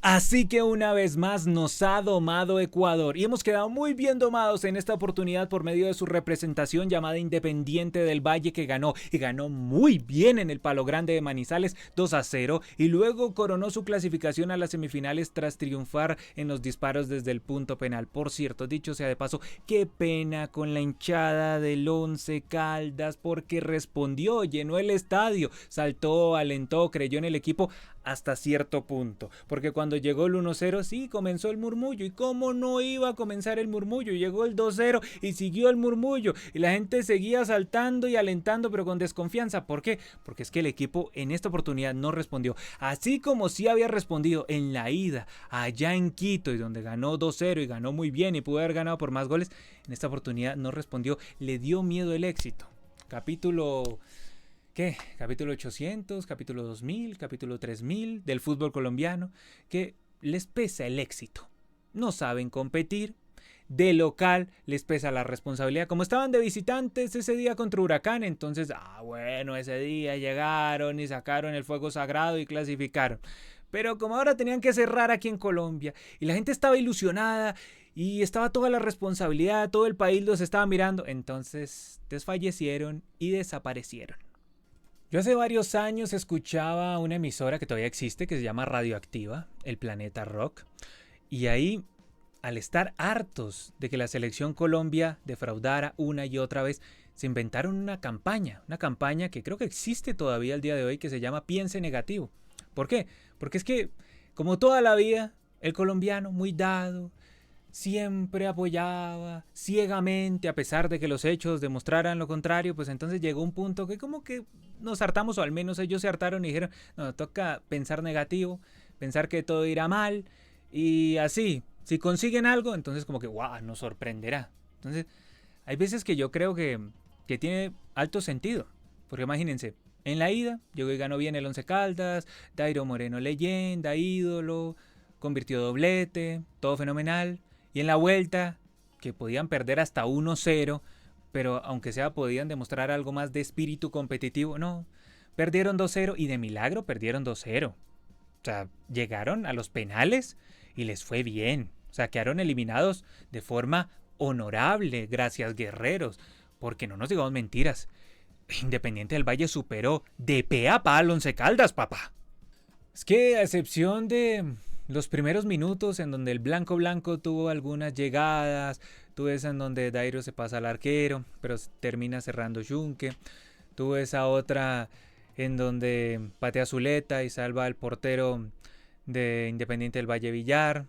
Así que una vez más nos ha domado Ecuador y hemos quedado muy bien domados en esta oportunidad por medio de su representación llamada Independiente del Valle, que ganó y ganó muy bien en el Palo Grande de Manizales 2-0 y luego coronó su clasificación a las semifinales tras triunfar en los disparos desde el punto penal. Por cierto, dicho sea de paso, qué pena con la hinchada del Once Caldas, porque respondió, llenó el estadio, saltó, alentó, creyó en el equipo hasta cierto punto, porque cuando llegó el 1-0 sí comenzó el murmullo, y cómo no iba a comenzar el murmullo. Llegó el 2-0 y siguió el murmullo y la gente seguía saltando y alentando, pero con desconfianza. ¿Por qué? Porque es que el equipo en esta oportunidad no respondió, así como sí había respondido en la ida allá en Quito, y donde ganó 2-0 y ganó muy bien y pudo haber ganado por más goles. En esta oportunidad no respondió, le dio miedo el éxito. Capítulo ¿qué? Capítulo 800, capítulo 2000, capítulo 3000 del fútbol colombiano, que les pesa el éxito. No saben competir. De local les pesa la responsabilidad. Como estaban de visitantes ese día contra Huracán, entonces, bueno, ese día llegaron y sacaron el fuego sagrado y clasificaron. Pero como ahora tenían que cerrar aquí en Colombia y la gente estaba ilusionada y estaba toda la responsabilidad, todo el país los estaba mirando, entonces desfallecieron y desaparecieron. Yo hace varios años escuchaba una emisora que todavía existe, que se llama Radioactiva, El Planeta Rock, y ahí, al estar hartos de que la selección Colombia defraudara una y otra vez, se inventaron una campaña que creo que existe todavía al día de hoy, que se llama Piense Negativo. ¿Por qué? Porque es que, como toda la vida, el colombiano muy dado siempre apoyaba ciegamente, a pesar de que los hechos demostraran lo contrario. Pues entonces llegó un punto que como que nos hartamos, o al menos ellos se hartaron y dijeron, no, toca pensar negativo, pensar que todo irá mal, y así, si consiguen algo, entonces como que, wow, nos sorprenderá. Entonces, hay veces que yo creo que tiene alto sentido, porque imagínense, en la ida llegó y ganó bien el Once Caldas, Dairo Moreno leyenda, ídolo, convirtió doblete, todo fenomenal. Y en la vuelta, que podían perder hasta 1-0, pero aunque sea podían demostrar algo más de espíritu competitivo, no. Perdieron 2-0 y de milagro perdieron 2-0. O sea, llegaron a los penales y les fue bien. O sea, quedaron eliminados de forma honorable, gracias guerreros. Porque no nos digamos mentiras. Independiente del Valle superó de pe a pa al Once Caldas, papá. Es que a excepción de los primeros minutos en donde el blanco tuvo algunas llegadas, tuvo esa en donde Dairo se pasa al arquero, pero termina cerrando Junque, tuvo esa otra en donde patea Zuleta y salva al portero de Independiente del Valle Villar.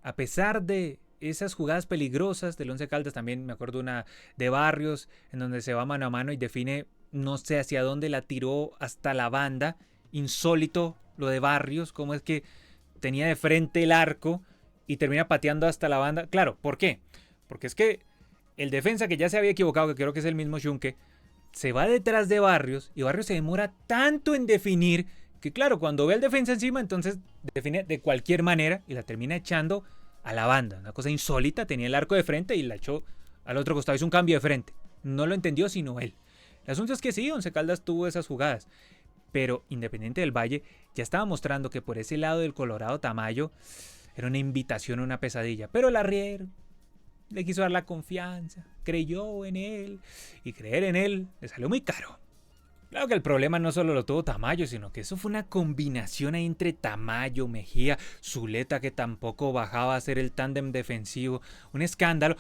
A pesar de esas jugadas peligrosas del Once Caldas, también me acuerdo una de Barrios en donde se va mano a mano y define, no sé hacia dónde, la tiró hasta la banda. Insólito lo de Barrios, cómo es que tenía de frente el arco y termina pateando hasta la banda. Claro, ¿por qué? Porque es que el defensa, que ya se había equivocado, que creo que es el mismo Junque, se va detrás de Barrios y Barrios se demora tanto en definir que, claro, cuando ve al defensa encima, entonces define de cualquier manera y la termina echando a la banda. Una cosa insólita, tenía el arco de frente y la echó al otro costado, hizo un cambio de frente. No lo entendió sino él. El asunto es que sí, Once Caldas tuvo esas jugadas, pero Independiente del Valle ya estaba mostrando que por ese lado del Colorado Tamayo era una invitación a una pesadilla. Pero Larrier le quiso dar la confianza, creyó en él, y creer en él le salió muy caro. Claro que el problema no solo lo tuvo Tamayo, sino que eso fue una combinación ahí entre Tamayo, Mejía, Zuleta, que tampoco bajaba a ser el tándem defensivo. Un escándalo.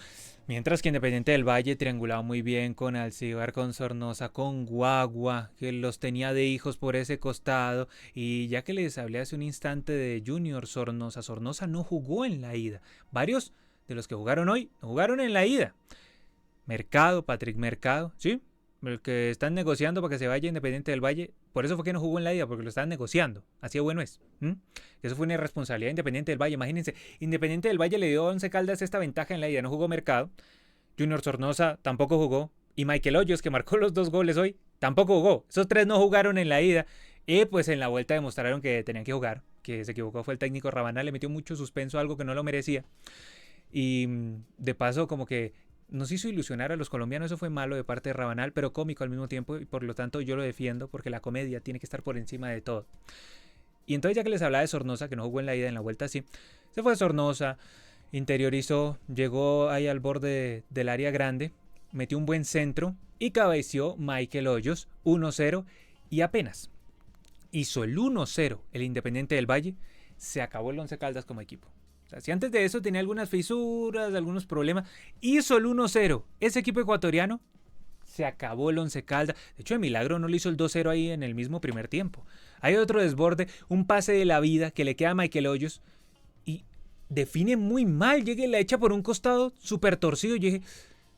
Mientras que Independiente del Valle triangulaba muy bien con Alcibar, con Sornosa, con Guagua, que los tenía de hijos por ese costado. Y ya que les hablé hace un instante de Junior Sornosa, Sornosa no jugó en la ida. Varios de los que jugaron hoy no jugaron en la ida. Mercado, Patrick Mercado, ¿sí? El que están negociando para que se vaya Independiente del Valle. Por eso fue que no jugó en la ida, porque lo estaban negociando. Así de bueno es. Eso fue una irresponsabilidad de Independiente del Valle. Imagínense, Independiente del Valle le dio a Once Caldas esta ventaja en la ida. No jugó Mercado. Junior Sornosa tampoco jugó. Y Michael Hoyos, que marcó los 2 goles hoy, tampoco jugó. Esos 3 no jugaron en la ida. Y pues en la vuelta demostraron que tenían que jugar. Que se equivocó fue el técnico Rabanal. Le metió mucho suspenso a algo que no lo merecía. Y de paso como que nos hizo ilusionar a los colombianos. Eso fue malo de parte de Rabanal, pero cómico al mismo tiempo, y por lo tanto yo lo defiendo, porque la comedia tiene que estar por encima de todo. Y entonces ya que les hablaba de Sornosa, que no jugó en la ida, en la vuelta sí, se fue Sornosa, interiorizó, llegó ahí al borde del área grande, metió un buen centro y cabeció Michael Hoyos 1-0 y apenas hizo el 1-0 el Independiente del Valle, se acabó el Once Caldas como equipo. O sea, si antes de eso tenía algunas fisuras, algunos problemas, hizo el 1-0 ese equipo ecuatoriano, se acabó el Once Caldas. De hecho, de milagro no le hizo el 2-0 ahí en el mismo primer tiempo. Hay otro desborde, un pase de la vida que le queda a Michael Hoyos y define muy mal. Llega y la echa por un costado súper torcido. Yo dije,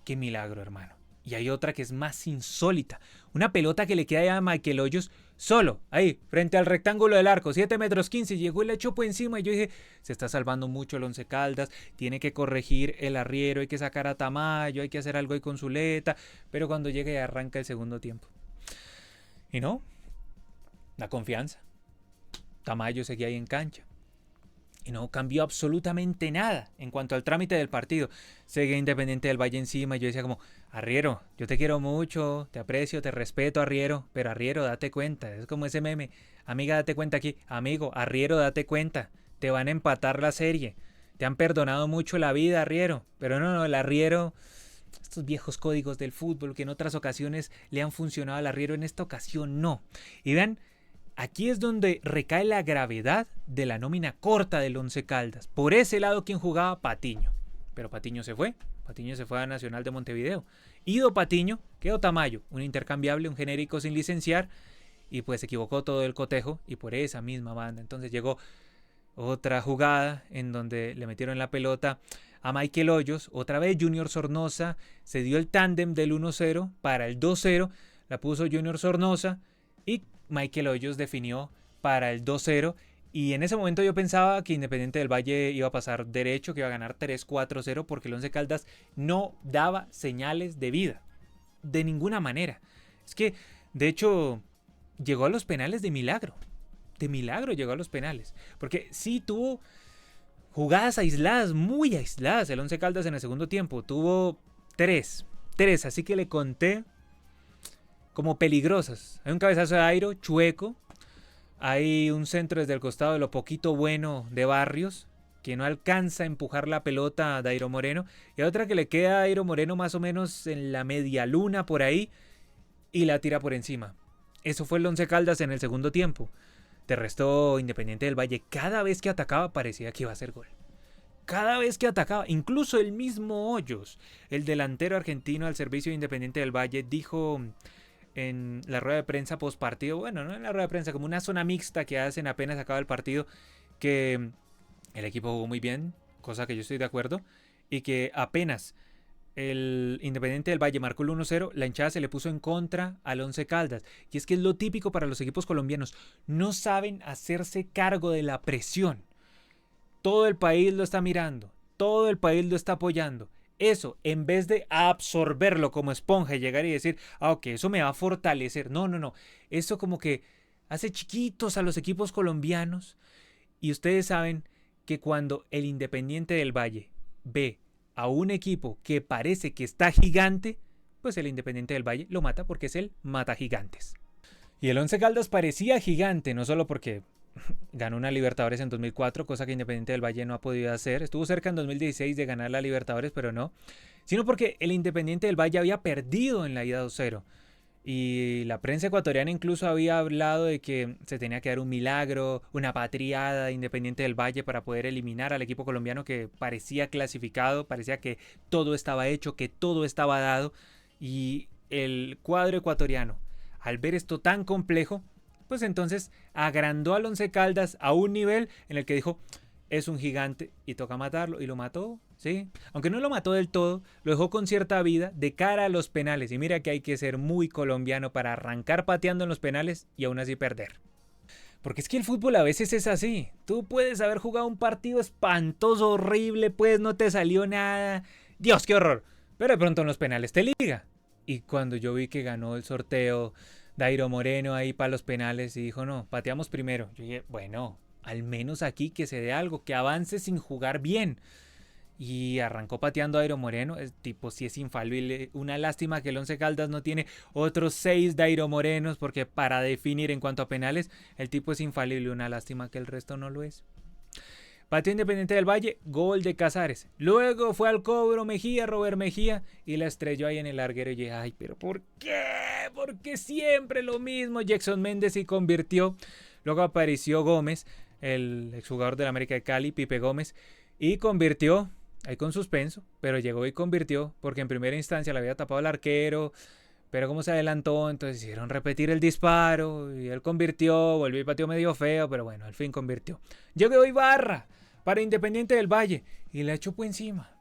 qué milagro, hermano. Y hay otra que es más insólita. Una pelota que le queda a Michael Hoyos solo, ahí, frente al rectángulo del arco, 7 metros 15. Llegó y le echó por encima. Y yo dije, se está salvando mucho el Once Caldas. Tiene que corregir el arriero, hay que sacar a Tamayo, hay que hacer algo ahí con Zuleta. Pero cuando llega y arranca el segundo tiempo. Y no, la confianza. Tamayo seguía ahí en cancha. Y no cambió absolutamente nada en cuanto al trámite del partido. Seguía Independiente del Valle encima y yo decía como, Arriero, yo te quiero mucho, te aprecio, te respeto, Arriero, pero Arriero, date cuenta. Es como ese meme, amiga, date cuenta aquí, amigo, Arriero, date cuenta, te van a empatar la serie. Te han perdonado mucho la vida, Arriero, pero no, el Arriero, estos viejos códigos del fútbol que en otras ocasiones le han funcionado al Arriero, en esta ocasión no. Y vean, aquí es donde recae la gravedad de la nómina corta del Once Caldas. Por ese lado, quien jugaba, Patiño. Pero Patiño se fue. Patiño se fue a Nacional de Montevideo. Ido Patiño, quedó Tamayo, un intercambiable, un genérico sin licenciar. Y pues se equivocó todo el cotejo y por esa misma banda. Entonces llegó otra jugada en donde le metieron la pelota a Michael Hoyos. Otra vez Junior Sornosa. Se dio el tándem del 1-0 para el 2-0. La puso Junior Sornosa y Michael Hoyos definió para el 2-0 y en ese momento yo pensaba que Independiente del Valle iba a pasar derecho, que iba a ganar 3-4-0 porque el Once Caldas no daba señales de vida, de ninguna manera. Es que, de hecho, llegó a los penales de milagro llegó a los penales, porque sí tuvo jugadas aisladas, muy aisladas el Once Caldas en el segundo tiempo, tuvo tres, así que le conté como peligrosas. Hay un cabezazo de Airo, chueco. Hay un centro desde el costado de lo poquito bueno de Barrios, que no alcanza a empujar la pelota a Dairo Moreno. Y hay otra que le queda a Dairo Moreno más o menos en la media luna por ahí y la tira por encima. Eso fue el Once Caldas en el segundo tiempo. De resto, Independiente del Valle, cada vez que atacaba parecía que iba a ser gol. Cada vez que atacaba, incluso el mismo Hoyos, el delantero argentino al servicio de Independiente del Valle, dijo en la rueda de prensa post partido, bueno, no en la rueda de prensa, como una zona mixta que hacen apenas acaba el partido, que el equipo jugó muy bien, cosa que yo estoy de acuerdo, y que apenas el Independiente del Valle marcó el 1-0, la hinchada se le puso en contra al Once Caldas. Y es que es lo típico para los equipos colombianos, no saben hacerse cargo de la presión. Todo el país lo está mirando, todo el país lo está apoyando. Eso, en vez de absorberlo como esponja y llegar y decir, ok, eso me va a fortalecer. No. Eso como que hace chiquitos a los equipos colombianos. Y ustedes saben que cuando el Independiente del Valle ve a un equipo que parece que está gigante, pues el Independiente del Valle lo mata porque es el mata gigantes. Y el Once Caldas parecía gigante, no solo porque ganó una Libertadores en 2004, cosa que Independiente del Valle no ha podido hacer. Estuvo cerca en 2016 de ganar la Libertadores, pero no. Sino porque el Independiente del Valle había perdido en la ida 2-0. Y la prensa ecuatoriana incluso había hablado de que se tenía que dar un milagro, una patriada de Independiente del Valle para poder eliminar al equipo colombiano que parecía clasificado, parecía que todo estaba hecho, que todo estaba dado. Y el cuadro ecuatoriano, al ver esto tan complejo, pues entonces agrandó al Once Caldas a un nivel en el que dijo, es un gigante y toca matarlo, y lo mató, ¿sí? Aunque no lo mató del todo, lo dejó con cierta vida de cara a los penales, y mira que hay que ser muy colombiano para arrancar pateando en los penales y aún así perder. Porque es que el fútbol a veces es así, tú puedes haber jugado un partido espantoso, horrible, pues no te salió nada, Dios, qué horror, pero de pronto en los penales te liga. Y cuando yo vi que ganó el sorteo Dairo Moreno ahí para los penales y dijo, no, pateamos primero. Yo dije, bueno, al menos aquí que se dé algo, que avance sin jugar bien. y arrancó pateando a Dairo Moreno. El tipo sí es infalible. Una lástima que el Once Caldas no tiene otros 6 Dairo Morenos, porque para definir en cuanto a penales, el tipo es infalible. Una lástima que el resto no lo es. Pateó Independiente del Valle, gol de Casares. Luego fue al cobro Mejía, Robert Mejía, y la estrelló ahí en el larguero. Y dije, ay, pero ¿por qué? ¿Por qué siempre lo mismo? Jackson Méndez y convirtió. Luego apareció Gómez, el exjugador del América de Cali, Pipe Gómez, y convirtió, ahí con suspenso, pero llegó y convirtió, porque en primera instancia le había tapado el arquero, pero como se adelantó, entonces hicieron repetir el disparo, y él convirtió, volvió y pateó medio feo, pero bueno, al fin convirtió. Llegó Ibarra para Independiente del Valle, y la echó por encima.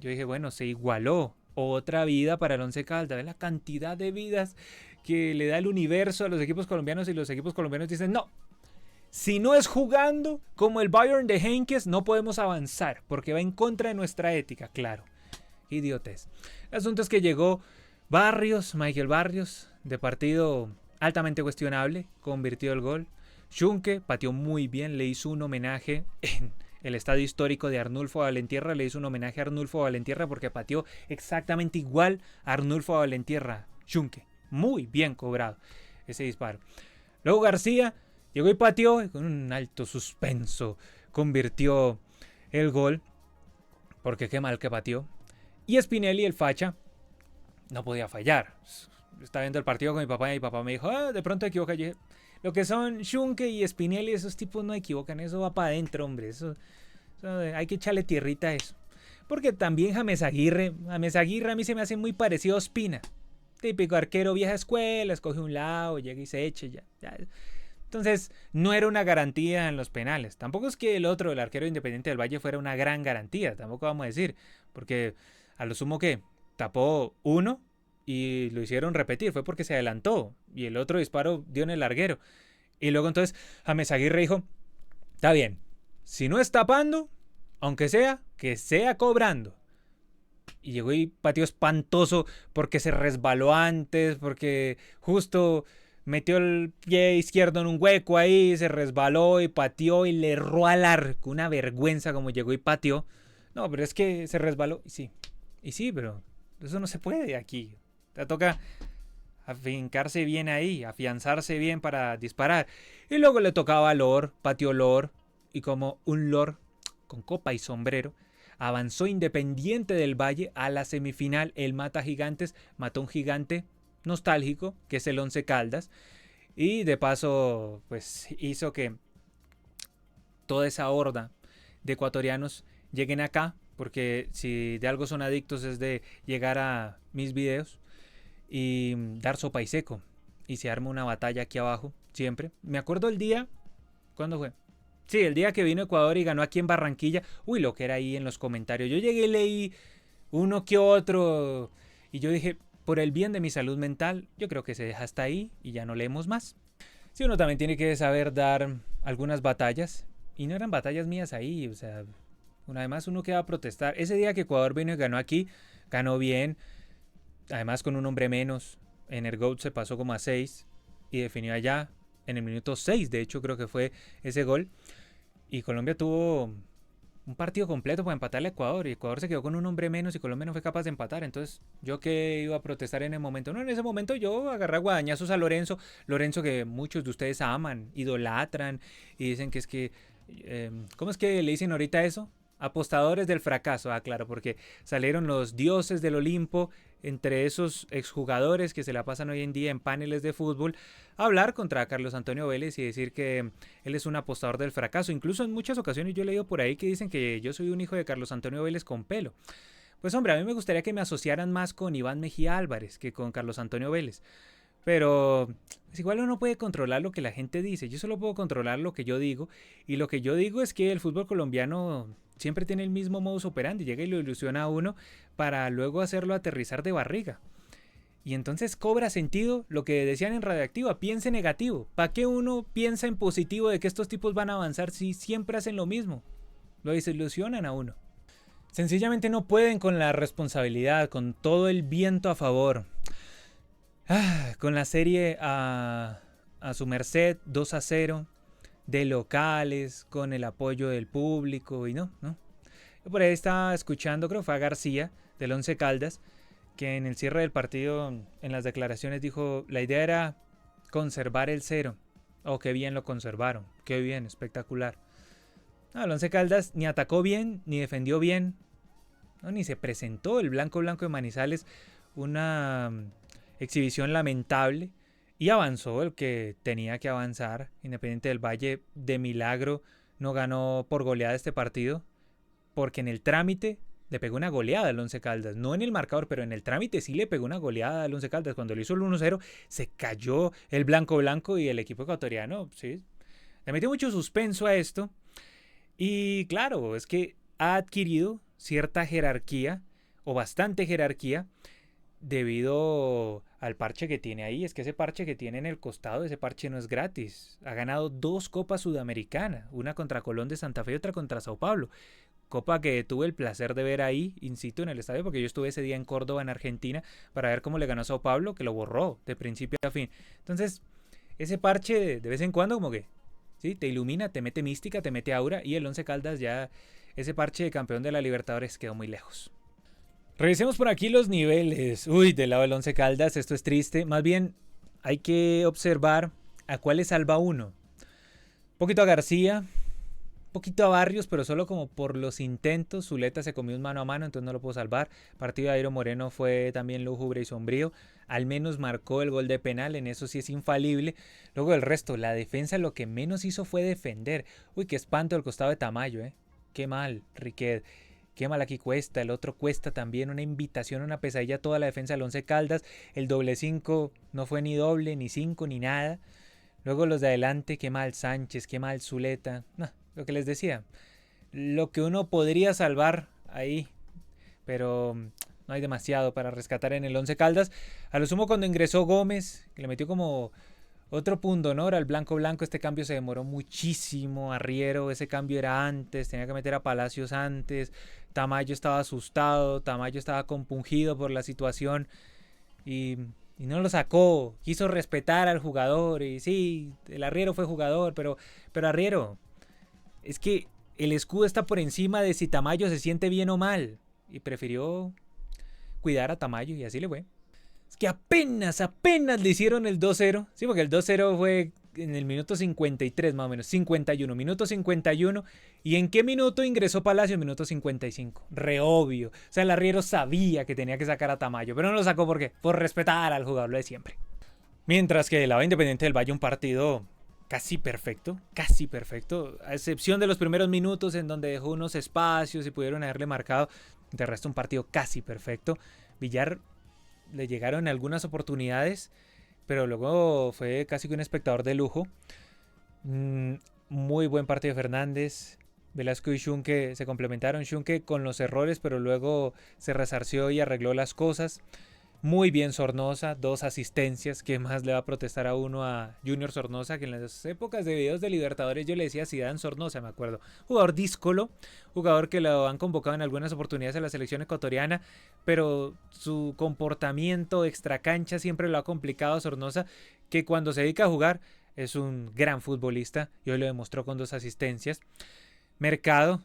Yo dije, bueno, se igualó. Otra vida para el Once Caldas. La cantidad de vidas que le da el universo a los equipos colombianos, y los equipos colombianos dicen, no, si no es jugando como el Bayern de Henkes, no podemos avanzar, porque va en contra de nuestra ética, claro. Idiotez. El asunto es que llegó Barrios, Michael Barrios, de partido altamente cuestionable, convirtió el gol. Junque pateó muy bien, le hizo un homenaje en el estadio histórico de Arnulfo Valentierra, le hizo un homenaje a Arnulfo Valentierra porque pateó exactamente igual a Arnulfo Valentierra. Junque, muy bien cobrado ese disparo. Luego García llegó y pateó, y con un alto suspenso convirtió el gol, porque qué mal que pateó. Y Spinelli, el facha, no podía fallar. Estaba viendo el partido con mi papá y mi papá me dijo, de pronto equivoca. Yo dije, lo que son Junque y Spinelli, esos tipos no equivocan, eso va para adentro, hombre. Eso hay que echarle tierrita a eso. Porque también James Aguirre a mí se me hace muy parecido a Ospina. Típico arquero vieja escuela, escoge un lado, llega y se eche, ya. Entonces, no era una garantía en los penales. Tampoco es que el otro, el arquero Independiente del Valle, fuera una gran garantía. Tampoco vamos a decir. Porque a lo sumo que tapó uno y lo hicieron repetir. Fue porque se adelantó. Y el otro disparo dio en el larguero. Y luego entonces James Aguirre dijo, está bien, si no es tapando, aunque sea, que sea cobrando. Y llegó y pateó espantoso porque se resbaló antes, porque justo metió el pie izquierdo en un hueco ahí, se resbaló y pateó y le erró al arco. Una vergüenza como llegó y pateó. No, pero es que se resbaló. Y sí, pero eso no se puede aquí. Te toca afincarse bien ahí, afianzarse bien para disparar. Y luego le tocaba a Lor, pateó Lor, y como un Lor con copa y sombrero, avanzó Independiente del Valle a la semifinal. El mata gigantes, mató un gigante nostálgico, que es el Once Caldas, y de paso pues hizo que toda esa horda de ecuatorianos lleguen acá, porque si de algo son adictos es de llegar a mis videos y dar sopa y seco, y se arma una batalla aquí abajo siempre. Me acuerdo el día, ¿cuándo fue? Sí, el día que vino Ecuador y ganó aquí en Barranquilla. Uy, lo que era ahí en los comentarios. Yo llegué y leí uno que otro y yo dije, por el bien de mi salud mental, yo creo que se deja hasta ahí y ya no leemos más. Sí, uno también tiene que saber dar algunas batallas, y no eran batallas mías ahí, o sea, además uno que va a protestar. Ese día que Ecuador vino y ganó aquí, ganó bien, además con un hombre menos. En el GOAT se pasó como a 6 y definió allá en el minuto 6, de hecho creo que fue ese gol. Y Colombia tuvo un partido completo para empatarle a Ecuador, y Ecuador se quedó con un hombre menos y Colombia no fue capaz de empatar. Entonces, ¿yo qué iba a protestar en el momento? No, en ese momento yo agarré a guadañazos a Lorenzo. Lorenzo, que muchos de ustedes aman, idolatran y dicen que es que... ¿cómo es que le dicen ahorita eso? Apostadores del fracaso. Ah, claro, porque salieron los dioses del Olimpo, entre esos exjugadores que se la pasan hoy en día en paneles de fútbol, a hablar contra Carlos Antonio Vélez y decir que él es un apostador del fracaso. Incluso en muchas ocasiones yo he leído por ahí que dicen que yo soy un hijo de Carlos Antonio Vélez con pelo. Pues hombre, a mí me gustaría que me asociaran más con Iván Mejía Álvarez que con Carlos Antonio Vélez. Pero pues igual uno puede controlar lo que la gente dice. Yo solo puedo controlar lo que yo digo. Y lo que yo digo es que el fútbol colombiano siempre tiene el mismo modus operandi. Llega y lo ilusiona a uno para luego hacerlo aterrizar de barriga. Y entonces cobra sentido lo que decían en Radioactiva: piense negativo. ¿Para qué uno piensa en positivo de que estos tipos van a avanzar si siempre hacen lo mismo? Lo desilusionan a uno. Sencillamente no pueden con la responsabilidad, con todo el viento a favor. Con la serie a su merced, 2-0, de locales, con el apoyo del público, y no. Por ahí estaba escuchando, creo que fue a García, del Once Caldas, que en el cierre del partido, en las declaraciones dijo, la idea era conservar el cero. Oh, qué bien lo conservaron, qué bien, espectacular. No, el Once Caldas ni atacó bien, ni defendió bien, no, ni se presentó. El Blanco de Manizales, una exhibición lamentable, y avanzó el que tenía que avanzar. Independiente del Valle, de milagro, no ganó por goleada este partido, porque en el trámite le pegó una goleada al Once Caldas, no en el marcador, pero en el trámite sí le pegó una goleada al Once Caldas. Cuando le hizo el 1-0, se cayó el Blanco y el equipo ecuatoriano, sí, le metió mucho suspenso a esto. Y claro, es que ha adquirido cierta jerarquía, o bastante jerarquía, debido al parche que tiene ahí. Es que ese parche que tiene en el costado, ese parche no es gratis. Ha ganado 2 copas sudamericanas, una contra Colón de Santa Fe y otra contra Sao Paulo. Copa que tuve el placer de ver ahí, in situ, en el estadio, porque yo estuve ese día en Córdoba, en Argentina, para ver cómo le ganó a Sao Paulo, que lo borró de principio a fin. Entonces, ese parche de vez en cuando como que, ¿sí? Te ilumina, te mete mística, te mete aura, y el Once Caldas ya, ese parche de campeón de la Libertadores quedó muy lejos. Revisemos por aquí los niveles. Uy, del lado del Once Caldas, esto es triste. Más bien, hay que observar a cuál le salva uno. Un poquito a García, un poquito a Barrios, pero solo como por los intentos. Zuleta se comió un mano a mano, entonces no lo puedo salvar. El partido de Airo Moreno fue también lúgubre y sombrío. Al menos marcó el gol de penal, en eso sí es infalible. Luego el resto, la defensa lo que menos hizo fue defender. Uy, qué espanto el costado de Tamayo, Qué mal, Riquet. Qué mal aquí Cuesta, el otro Cuesta también, una invitación, una pesadilla toda la defensa del Once Caldas. El doble 5 no fue ni doble, ni 5, ni nada. Luego los de adelante, qué mal Sánchez, qué mal Zuleta. No, lo que les decía, lo que uno podría salvar ahí, pero no hay demasiado para rescatar en el Once Caldas. A lo sumo cuando ingresó Gómez, que le metió como otro punto honor al Blanco. Este cambio se demoró muchísimo. Arriero, ese cambio era antes, tenía que meter a Palacios antes. Tamayo estaba asustado, Tamayo estaba compungido por la situación y no lo sacó. Quiso respetar al jugador y sí, el Arriero fue jugador, pero Arriero, es que el escudo está por encima de si Tamayo se siente bien o mal, y prefirió cuidar a Tamayo y así le fue. Es que apenas le hicieron el 2-0. Sí, porque el 2-0 fue en el minuto 53 más o menos. 51, minuto 51. ¿Y en qué minuto ingresó Palacio? Minuto 55. Re obvio. O sea, el Arriero sabía que tenía que sacar a Tamayo, pero no lo sacó ¿por qué? Por respetar al jugador de siempre. Mientras que el lado Independiente del Valle, un partido casi perfecto, a excepción de los primeros minutos en donde dejó unos espacios y pudieron haberle marcado. De resto, un partido casi perfecto. Villar le llegaron algunas oportunidades, pero luego fue casi que un espectador de lujo. Muy buen partido de Fernández. Velasco y Schunke se complementaron. Schunke con los errores, pero luego se resarció y arregló las cosas. Muy bien Sornosa, 2 asistencias. ¿Qué más le va a protestar a uno a Junior Sornosa? Que en las épocas de videos de Libertadores yo le decía Zidane Sornosa, me acuerdo. Jugador díscolo, jugador que lo han convocado en algunas oportunidades a la selección ecuatoriana, pero su comportamiento extracancha siempre lo ha complicado a Sornosa, que cuando se dedica a jugar es un gran futbolista y hoy lo demostró con 2 asistencias. Mercado,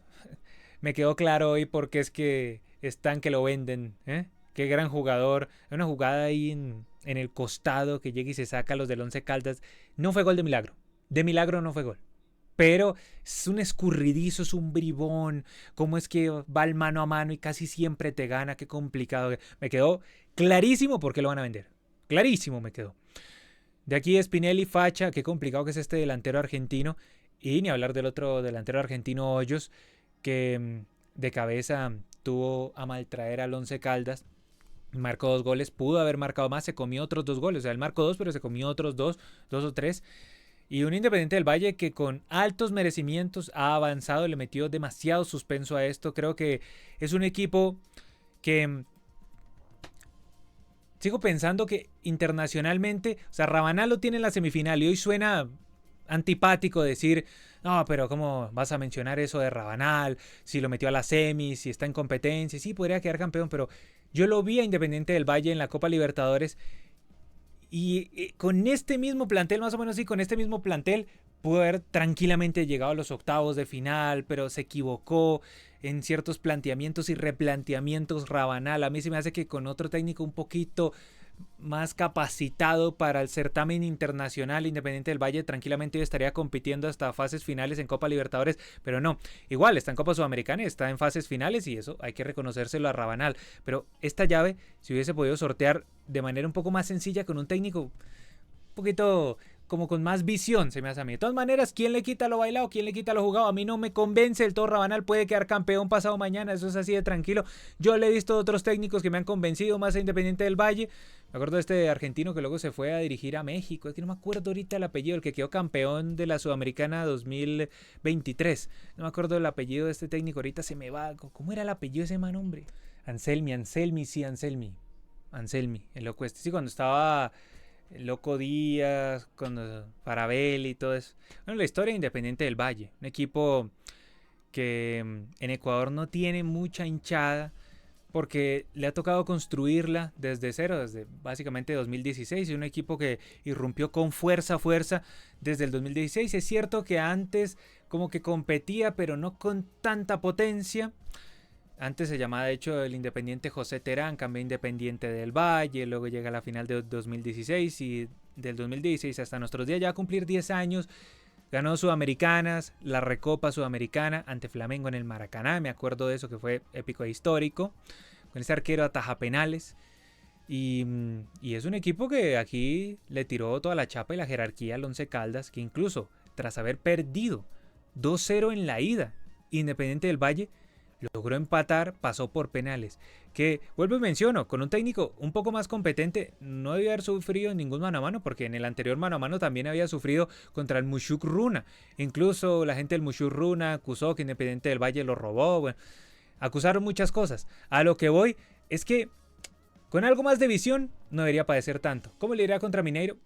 me quedó claro hoy porque es que están que lo venden, Qué gran jugador. Hay una jugada ahí en el costado que llega y se saca a los del Once Caldas. No fue gol de milagro. De milagro no fue gol. Pero es un escurridizo, es un bribón. ¿Cómo es que va el mano a mano y casi siempre te gana? Qué complicado. Me quedó clarísimo por qué lo van a vender. Clarísimo me quedó. De aquí Spinelli, Facha. Qué complicado que es este delantero argentino. Y ni hablar del otro delantero argentino, Hoyos, que de cabeza tuvo a maltraer al Once Caldas. Marcó 2 goles, pudo haber marcado más, se comió otros 2 goles. O sea, él marcó 2, pero se comió otros 2 o 3. Y un Independiente del Valle que con altos merecimientos ha avanzado, le metió demasiado suspenso a esto. Creo que es un equipo que sigo pensando que internacionalmente, o sea, Rabanal lo tiene en la semifinal y hoy suena antipático decir, no, pero ¿cómo vas a mencionar eso de Rabanal? Si lo metió a la semi, si está en competencia, sí, podría quedar campeón, pero yo lo vi a Independiente del Valle en la Copa Libertadores y con este mismo plantel, más o menos sí, con este mismo plantel, pudo haber tranquilamente llegado a los octavos de final, pero se equivocó en ciertos planteamientos y replanteamientos Rabanal. A mí se me hace que con otro técnico un poquito más capacitado para el certamen internacional, Independiente del Valle tranquilamente hoy estaría compitiendo hasta fases finales en Copa Libertadores, pero no, igual está en Copa Sudamericana, está en fases finales y eso hay que reconocérselo a Rabanal. Pero esta llave, si hubiese podido sortear de manera un poco más sencilla con un técnico un poquito como con más visión, se me hace a mí. De todas maneras, ¿quién le quita lo bailado? ¿Quién le quita lo jugado? A mí no me convence el todo Rabanal, puede quedar campeón pasado mañana, eso es así de tranquilo. Yo le he visto otros técnicos que me han convencido más a Independiente del Valle. Me acuerdo de este argentino que luego se fue a dirigir a México, es que no me acuerdo ahorita el apellido, el que quedó campeón de la Sudamericana 2023. No me acuerdo el apellido de este técnico, ahorita se me va. ¿Cómo era el apellido de ese man, hombre? Anselmi, el loco este. Sí, cuando estaba el Loco Díaz, cuando Farabelli y todo eso. Bueno, la historia de Independiente del Valle, un equipo que en Ecuador no tiene mucha hinchada porque le ha tocado construirla desde cero, desde básicamente 2016, y un equipo que irrumpió con fuerza desde el 2016. Es cierto que antes como que competía, pero no con tanta potencia. Antes se llamaba de hecho el Independiente José Terán, cambió Independiente del Valle, luego llega a la final de 2016 y del 2016 hasta nuestros días ya va a cumplir 10 años. Ganó Sudamericanas, la Recopa Sudamericana ante Flamengo en el Maracaná, me acuerdo de eso que fue épico e histórico, con ese arquero ataja penales. Y es un equipo que aquí le tiró toda la chapa y la jerarquía al Once Caldas, que incluso tras haber perdido 2-0 en la ida, Independiente del Valle logró empatar, pasó por penales. Que, vuelvo y menciono, con un técnico un poco más competente, no debía haber sufrido ningún mano a mano, porque en el anterior mano a mano también había sufrido contra el Mushuk Runa. Incluso la gente del Mushuk Runa acusó que Independiente del Valle lo robó. Bueno, acusaron muchas cosas. A lo que voy es que con algo más de visión no debería padecer tanto. ¿Cómo le irá contra Mineiro?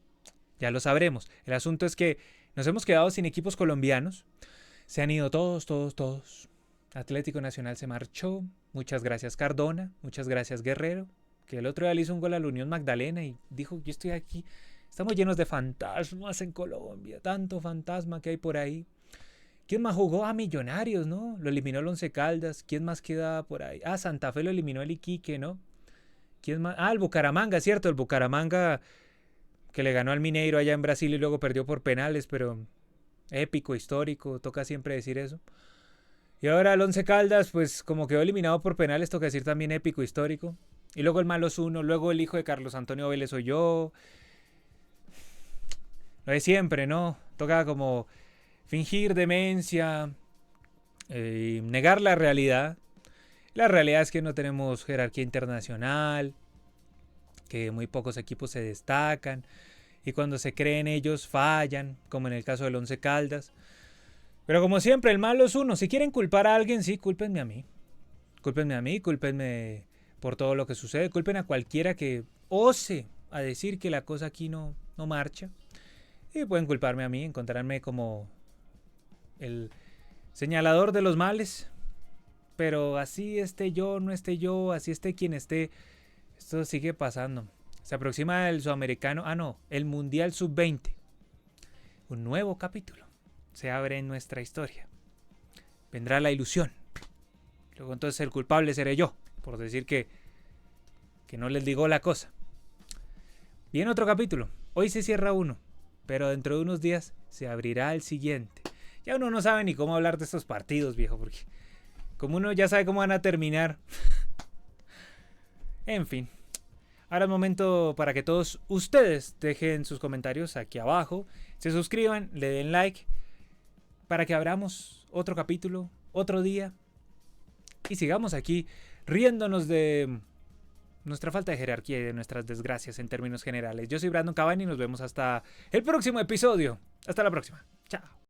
Ya lo sabremos. El asunto es que nos hemos quedado sin equipos colombianos. Se han ido todos. Atlético Nacional se marchó. Muchas gracias Cardona. Muchas gracias Guerrero. Que el otro día le hizo un gol a la Unión Magdalena y dijo, yo estoy aquí. Estamos llenos de fantasmas en Colombia. Tanto fantasma que hay por ahí. ¿Quién más jugó? Ah, Millonarios, ¿no? Lo eliminó el Once Caldas. ¿Quién más queda por ahí? Ah, Santa Fe lo eliminó el Iquique, ¿no? ¿Quién más? Ah, el Bucaramanga, cierto. El Bucaramanga que le ganó al Mineiro allá en Brasil y luego perdió por penales, pero épico, histórico. Toca siempre decir eso. Y ahora el Once Caldas, pues como quedó eliminado por penales, toca decir también épico, histórico. Y luego el Malos Uno, luego el hijo de Carlos Antonio Vélez Olló. Lo de siempre, ¿no? Toca como fingir demencia, negar la realidad. La realidad es que no tenemos jerarquía internacional, que muy pocos equipos se destacan. Y cuando se creen ellos fallan, como en el caso del Once Caldas. Pero como siempre, el malo es uno. Si quieren culpar a alguien, sí, cúlpenme a mí. Cúlpenme por todo lo que sucede. Culpen a cualquiera que ose a decir que la cosa aquí no marcha. Y pueden culparme a mí, encontrarme como el señalador de los males. Pero así esté yo, no esté yo, así esté quien esté, esto sigue pasando. Se aproxima el sudamericano, el Mundial Sub-20. Un nuevo capítulo se abre en nuestra historia. Vendrá la ilusión. Luego entonces el culpable seré yo, por decir que no les digo la cosa. Viene otro capítulo. Hoy se cierra uno, pero dentro de unos días se abrirá el siguiente. Ya uno no sabe ni cómo hablar de estos partidos, viejo, porque como uno ya sabe cómo van a terminar. En fin. Ahora es momento para que todos ustedes dejen sus comentarios aquí abajo. Se suscriban, le den like, para que abramos otro capítulo, otro día, y sigamos aquí riéndonos de nuestra falta de jerarquía y de nuestras desgracias en términos generales. Yo soy Brandon Cavani y nos vemos hasta el próximo episodio. Hasta la próxima. Chao.